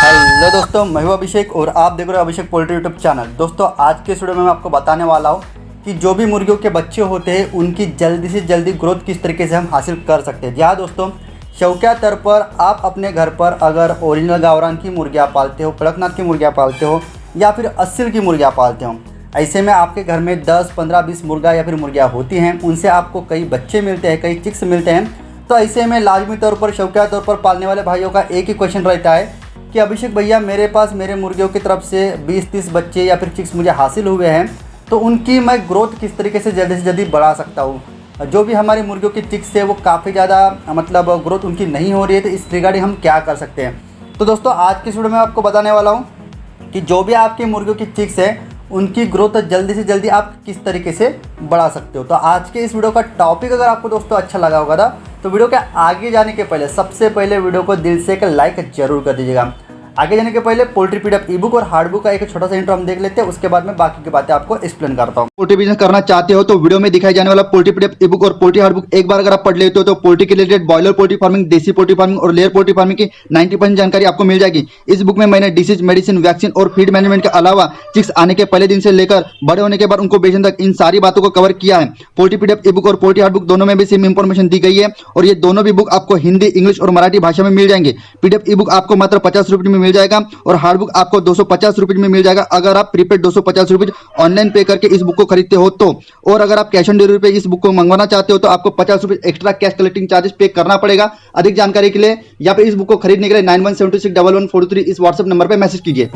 Hello दोस्तों, मैं हूं अभिषेक और आप देख रहे हो अभिषेक पोल्ट्री यूट्यूब चैनल। दोस्तों आज के वीडियो में मैं आपको बताने वाला हूं कि जो भी मुर्गियों के बच्चे होते हैं उनकी जल्दी से जल्दी ग्रोथ किस तरीके से हम हासिल कर सकते हैं। जी हाँ दोस्तों, शौकिया तौर पर आप अपने घर पर अगर ओरिजिनल गावरान की मुर्गियाँ पालते हो, कड़कनाथ की मुर्गियाँ पालते हो या फिर अस्सिल की मुर्गियाँ पालते हो, ऐसे में आपके घर में 10, 15, 20 मुर्गा या फिर मुर्गियाँ होती हैं, उनसे आपको कई बच्चे मिलते हैं, कई चिक्स मिलते हैं। तो ऐसे में लाजमी तौर पर शौकिया तौर पर पालने वाले भाइयों का एक ही क्वेश्चन रहता है कि अभिषेक भैया मेरे पास मेरे मुर्गियों की तरफ से 20-30 बच्चे या फिर चिक्स मुझे हासिल हुए हैं, तो उनकी मैं ग्रोथ किस तरीके से जल्दी बढ़ा सकता हूँ। जो भी हमारी मुर्गियों की चिक्स है वो काफ़ी ज़्यादा मतलब ग्रोथ उनकी नहीं हो रही है, तो इस रिगार्डिंग हम क्या कर सकते हैं। तो दोस्तों आज की वीडियो में आपको बताने वाला हूँ कि जो भी आपकी मुर्गियों की चिक्स है उनकी ग्रोथ जल्दी से जल्दी आप किस तरीके से बढ़ा सकते हो। तो आज के इस वीडियो का टॉपिक अगर आपको दोस्तों अच्छा लगा होगा था तो वीडियो के आगे जाने के पहले सबसे पहले वीडियो को दिल से एक लाइक जरूर कर दीजिएगा। आगे जाने के पहले पोल्ट्री पीडीएफ ई बुक और हार्ड बुक का एक छोटा सा इंट्रो हम देख लेते हैं, उसके बाद में बाकी की बातें आपको एक्सप्लेन करता हूँ। पोल्ट्री बिजनेस करना चाहते हो तो वीडियो में दिखाई जाने वाला पोल्ट्री पीडीएफ ई बुक और पोल्ट्री हार्ड बुक एक बार अगर आप पढ़ लेते हो तो पोल्ट्री के रिलेटेड बॉयलर पोल्ट्री फार्मिंग, देसी पोल्ट्री फार्मिंग और लेयर पोल्ट्री फार्मिंग की 90% जानकारी आपको मिल जाएगी। इस बुक में मैंने डिसीज, मेडिसिन, वैक्सीन और फीड मैनेजमेंट के अलावा चिक्स आने के पहले दिन से लेकर बड़े होने के बाद उनको बेचने तक इन सारी बातों को कवर किया है। पोल्ट्री पीडीएफ ई बुक और पोल्ट्री हार्ड बुक दोनों में भी सेम इंफॉर्मेशन दी गई है और ये दोनों भी बुक आपको हिंदी, इंग्लिश और मराठी भाषा में मिल जाएंगे। पीडीएफ ई बुक आपको मात्र 50 रुपये में मिल जाएगा और हार्ड बुक आपको 250 रुपये में मिल जाएगा अगर आप प्रीपेड 250 रुपये ऑनलाइन पे करके इस बुक को खरीदते हो तो। और अगर आप कैश ऑन डिलीवरी पे इस बुक को मंगवाना चाहते हो तो आपको 50 रुपये एक्स्ट्रा कैश कलेक्टिंग चार्जेस पे करना पड़ेगा। अधिक जानकारी के लिए या फिर इस बुक को खरीदने के लिए 91761143 इस व्हाट्सएप नंबर पर मैसेज कीजिए।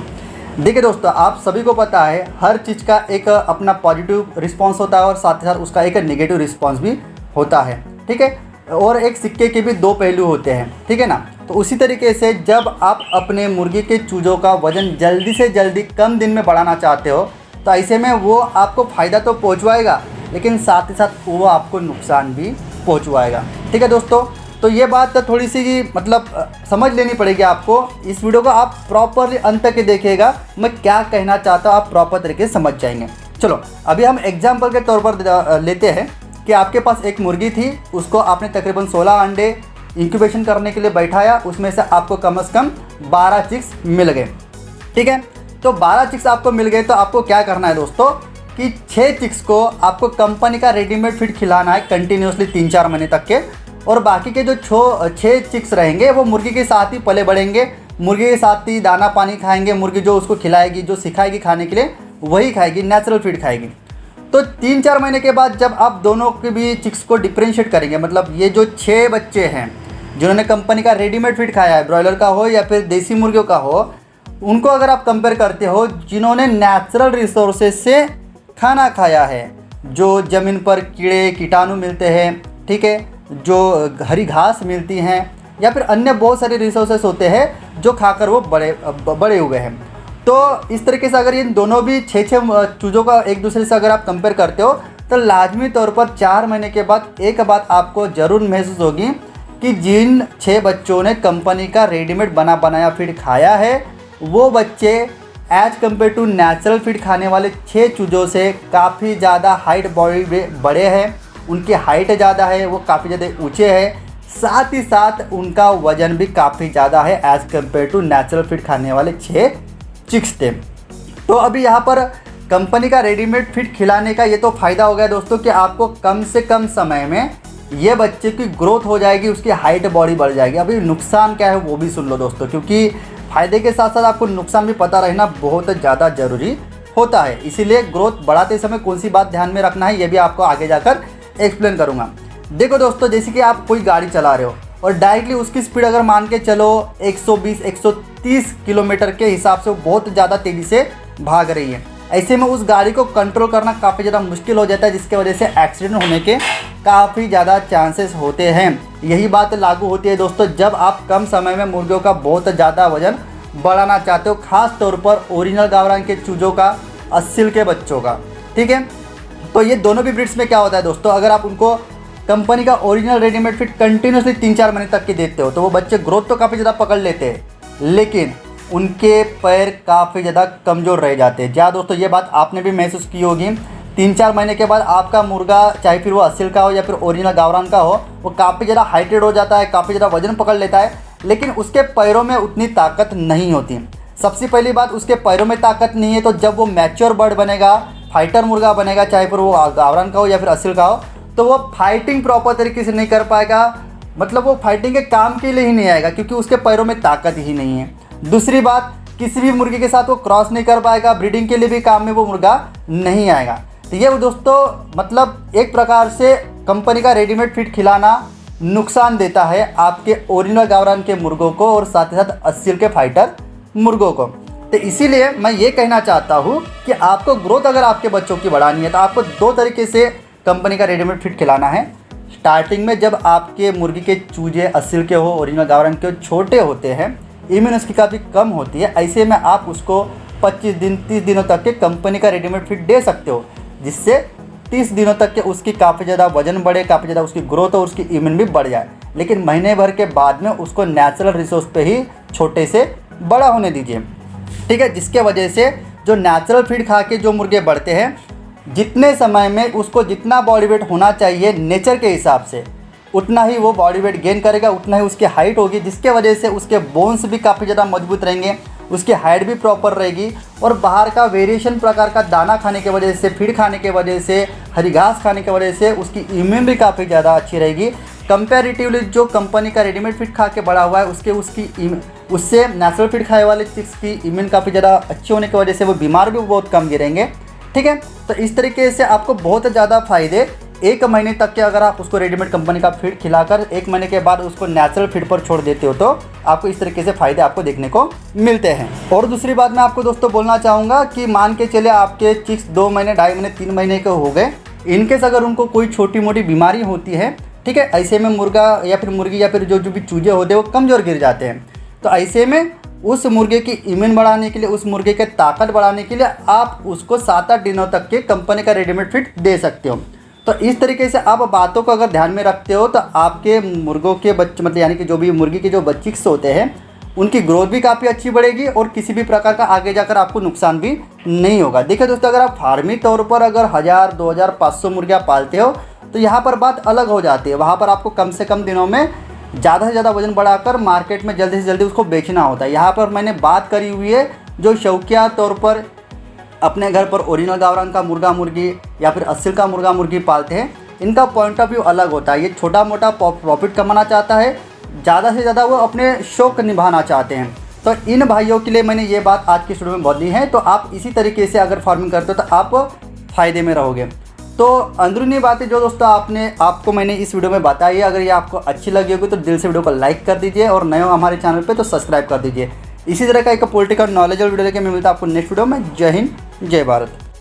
देखिए दोस्तों, आप सभी को पता है हर चीज़ का एक अपना पॉजिटिव रिस्पॉन्स होता है और साथ ही साथ उसका एक नेगेटिव रिस्पॉन्स भी होता है, ठीक है। और एक सिक्के के भी दो पहलू होते हैं, ठीक है ना। तो उसी तरीके से जब आप अपने मुर्गी के चूजों का वजन जल्दी से जल्दी कम दिन में बढ़ाना चाहते हो तो ऐसे में वो आपको फ़ायदा तो पहुंचवाएगा लेकिन साथ ही साथ वो आपको नुकसान भी पहुंचवाएगा, ठीक है दोस्तों। तो ये बात थोड़ी सी मतलब समझ लेनी पड़ेगी आपको। इस वीडियो को आप प्रॉपरली अंत तक देखिएगा, मैं क्या कहना चाहता हूँ आप प्रॉपर तरीके से समझ जाएंगे। चलो अभी हम एग्जाम्पल के तौर पर लेते हैं कि आपके पास एक मुर्गी थी, उसको आपने तकरीबन 16 अंडे इंक्यूबेशन करने के लिए बैठाया, उसमें से आपको कम से कम 12 चिक्स मिल गए, ठीक है। तो 12 चिक्स आपको मिल गए तो आपको क्या करना है दोस्तों कि 6 चिक्स को आपको कंपनी का रेडीमेड फीड खिलाना है कंटिन्यूसली 3-4 महीने तक के, और बाकी के जो 6 चिक्स रहेंगे वो मुर्गी के साथ ही पले बढ़ेंगे, मुर्गी के साथ ही दाना पानी खाएंगे। मुर्गी जो उसको खिलाएगी, जो सिखाएगी खाने के लिए वही खाएगी, नेचुरल फीड खाएगी। तो 3-4 महीने के बाद जब आप दोनों के भी चिक्स को डिफ्रेंशिएट करेंगे, मतलब ये जो 6 बच्चे हैं जिन्होंने कंपनी का रेडीमेड फीड खाया है, ब्रॉयलर का हो या फिर देसी मुर्गियों का हो, उनको अगर आप कंपेयर करते हो जिन्होंने नेचुरल रिसोर्सेज से खाना खाया है, जो ज़मीन पर कीड़े कीटाणु मिलते हैं, ठीक है, जो हरी घास मिलती हैं या फिर अन्य बहुत सारे रिसोर्सेज होते हैं जो खाकर वो बड़े हुए हैं। तो इस तरीके से अगर इन दोनों भी 6 चूज़ों का एक दूसरे से अगर आप कंपेयर करते हो तो लाजमी तौर पर 4 महीने के बाद एक बात आपको ज़रूर महसूस होगी कि जिन 6 बच्चों ने कंपनी का रेडीमेड बनाया फीड खाया है वो बच्चे as compared to natural feed खाने वाले 6 चूज़ों से काफ़ी ज़्यादा हाइट बॉडी बड़े हैं, उनकी हाइट ज़्यादा है, वो काफ़ी ज़्यादा ऊँचे हैं, साथ ही साथ उनका वज़न भी काफ़ी ज़्यादा है as compared to natural feed खाने वाले 6 चिक्स थे। तो अभी यहाँ पर कंपनी का रेडीमेड फीड खिलाने का ये तो फ़ायदा हो गया दोस्तों कि आपको कम से कम समय में ये बच्चे की ग्रोथ हो जाएगी, उसकी हाइट बॉडी बढ़ जाएगी। अभी नुकसान क्या है वो भी सुन लो दोस्तों, क्योंकि फ़ायदे के साथ साथ आपको नुकसान भी पता रहना बहुत ज़्यादा ज़रूरी होता है। इसीलिए ग्रोथ बढ़ाते समय कौन सी बात ध्यान में रखना है ये भी आपको आगे जाकर एक्सप्लेन करूँगा। देखो दोस्तों, जैसे कि आप कोई गाड़ी चला रहे हो और डायरेक्टली उसकी स्पीड अगर मान के चलो 120-130 किलोमीटर के हिसाब से वो बहुत ज़्यादा तेज़ी से भाग रही है, ऐसे में उस गाड़ी को कंट्रोल करना काफ़ी ज़्यादा मुश्किल हो जाता है, जिसके वजह से एक्सीडेंट होने के काफ़ी ज़्यादा चांसेस होते हैं। यही बात लागू होती है दोस्तों जब आप कम समय में मुर्गियों का बहुत ज़्यादा वजन बढ़ाना चाहते हो, ख़ास तौर पर ओरिजिनल गावरान के चूज़ों का, अस्सिल के बच्चों का, ठीक है। तो ये दोनों भी ब्रीड्स में क्या होता है दोस्तों, अगर आप उनको कंपनी का ओरिजिनल रेडीमेड फीड कंटिन्यूसली 3-4 महीने तक के देते हो तो वो बच्चे ग्रोथ तो काफ़ी ज़्यादा पकड़ लेते हैं लेकिन उनके पैर काफ़ी ज़्यादा कमज़ोर रह जाते हैं। जहाँ दोस्तों ये बात आपने भी महसूस की होगी, 3-4 महीने के बाद आपका मुर्गा चाहे फिर वो अस्सिल का हो या फिर ओरिजिनल गावरान का हो, वो काफ़ी ज़्यादा हाइटेड हो जाता है, काफ़ी ज़्यादा वजन पकड़ लेता है लेकिन उसके पैरों में उतनी ताकत नहीं होती। सबसे पहली बात, उसके पैरों में ताकत नहीं है, तो जब वो मैच्योर बर्ड बनेगा, फाइटर मुर्गा बनेगा, चाहे फिर वो गावरान का हो या फिर असील का हो, तो वो फाइटिंग प्रॉपर तरीके से नहीं कर पाएगा। मतलब वो फाइटिंग के काम के लिए ही नहीं आएगा, क्योंकि उसके पैरों में ताकत ही नहीं है। दूसरी बात, किसी भी मुर्गी के साथ वो क्रॉस नहीं कर पाएगा, ब्रीडिंग के लिए भी काम में वो मुर्गा नहीं आएगा। तो ये दोस्तों मतलब एक प्रकार से कंपनी का रेडीमेड फीड खिलाना नुकसान देता है आपके ओरिजिनल गावरान के मुर्गों को और साथ ही साथ असील के फाइटर मुर्गों को। तो इसीलिए मैं ये कहना चाहता हूँ कि आपको ग्रोथ अगर आपके बच्चों की बढ़ानी है तो आपको 2 तरीके से कंपनी का रेडीमेड फीड खिलाना है। स्टार्टिंग में जब आपके मुर्गी के चूजे असील के हो, ओरिजिनल गावरान के छोटे होते हैं, इम्यून उसकी काफ़ी कम होती है, ऐसे में आप उसको 25 दिन 30 दिनों तक के कंपनी का रेडीमेड फीड दे सकते हो, जिससे 30 दिनों तक के उसकी काफ़ी ज़्यादा वजन बढ़े, काफ़ी ज़्यादा उसकी ग्रोथ और उसकी इम्यून भी बढ़ जाए। लेकिन महीने भर के बाद में उसको नेचुरल रिसोर्स पे ही छोटे से बड़ा होने दीजिए, ठीक है। जिसके वजह से जो नेचुरल फीड खा के जो मुर्गे बढ़ते हैं, जितने समय में उसको जितना बॉडी वेट होना चाहिए नेचर के हिसाब से, उतना ही वो बॉडी वेट गेन करेगा, उतना ही उसकी हाइट होगी, जिसके वजह से उसके बोन्स भी काफ़ी ज़्यादा मजबूत रहेंगे, उसकी हाइट भी प्रॉपर रहेगी। और बाहर का वेरिएशन प्रकार का दाना खाने की वजह से, फीड खाने की वजह से, हरी घास खाने की वजह से उसकी इम्यून भी काफ़ी ज़्यादा अच्छी रहेगी। कंपैरेटिवली जो कंपनी का रेडीमेड फीड खा के बड़ा हुआ है, उससे नेचुरल फीड खाने वाले चिक्स की इम्यून काफ़ी ज़्यादा अच्छी होने की वजह से वो बीमार भी बहुत कम गिरेंगे, ठीक है। तो इस तरीके से आपको बहुत ज़्यादा फायदे 1 महीने तक के अगर आप उसको रेडीमेड कंपनी का फीड खिलाकर 1 महीने के बाद उसको नेचुरल फीड पर छोड़ देते हो, तो आपको इस तरीके से फ़ायदे आपको देखने को मिलते हैं। और दूसरी बात मैं आपको दोस्तों बोलना चाहूँगा कि मान के चले आपके चिक्स 2 महीने, 2.5 महीने, 3 महीने के हो गए, इनकेस अगर उनको कोई छोटी मोटी बीमारी होती है, ठीक है, ऐसे में मुर्गा या फिर मुर्गी या फिर जो भी चूजे होते हैं वो कमज़ोर गिर जाते हैं। तो ऐसे में उस मुर्गे की इम्यून बढ़ाने के लिए, उस मुर्गे के ताकत बढ़ाने के लिए आप उसको 7-8 दिनों तक के कंपनी का रेडीमेड फीड दे सकते हो। तो इस तरीके से आप बातों को अगर ध्यान में रखते हो तो आपके मुर्गों के बच्चे, मतलब यानी कि जो भी मुर्गी के जो बच्चिक्स होते हैं, उनकी ग्रोथ भी काफ़ी अच्छी बढ़ेगी और किसी भी प्रकार का आगे जाकर आपको नुकसान भी नहीं होगा। देखिए दोस्तों, अगर आप फार्मी तौर पर अगर 1000, 2000, 500 मुर्गियाँ पालते हो तो यहाँ पर बात अलग हो जाती है। वहाँ पर आपको कम से कम दिनों में ज़्यादा से ज़्यादा वजन बढ़ाकर मार्केट में जल्दी से जल्दी उसको बेचना होता है। यहाँ पर मैंने बात करी हुई है जो शौकिया तौर पर अपने घर पर ओरिजिनल गावरान का मुर्गा मुर्गी या फिर असील का मुर्गा मुर्गी पालते हैं, इनका पॉइंट ऑफ व्यू अलग होता है। ये छोटा मोटा प्रॉफिट कमाना चाहता है, ज़्यादा से ज़्यादा वो अपने शौक निभाना चाहते हैं। तो इन भाइयों के लिए मैंने ये बात आज की वीडियो में बोली है। तो आप इसी तरीके से अगर फार्मिंग करते हो तो आप फ़ायदे में रहोगे। तो अंदरूनी बातें जो दोस्तों आपको मैंने इस वीडियो में बताई है, अगर ये आपको अच्छी लगी होगी तो दिल से वीडियो को लाइक कर दीजिए और नए हो हमारे चैनल पे तो सब्सक्राइब कर दीजिए। इसी तरह का एक पॉलिटिकल नॉलेज और वीडियो लेके मैं मिलता हूँ आपको नेक्स्ट वीडियो में। जय हिंद, जय भारत।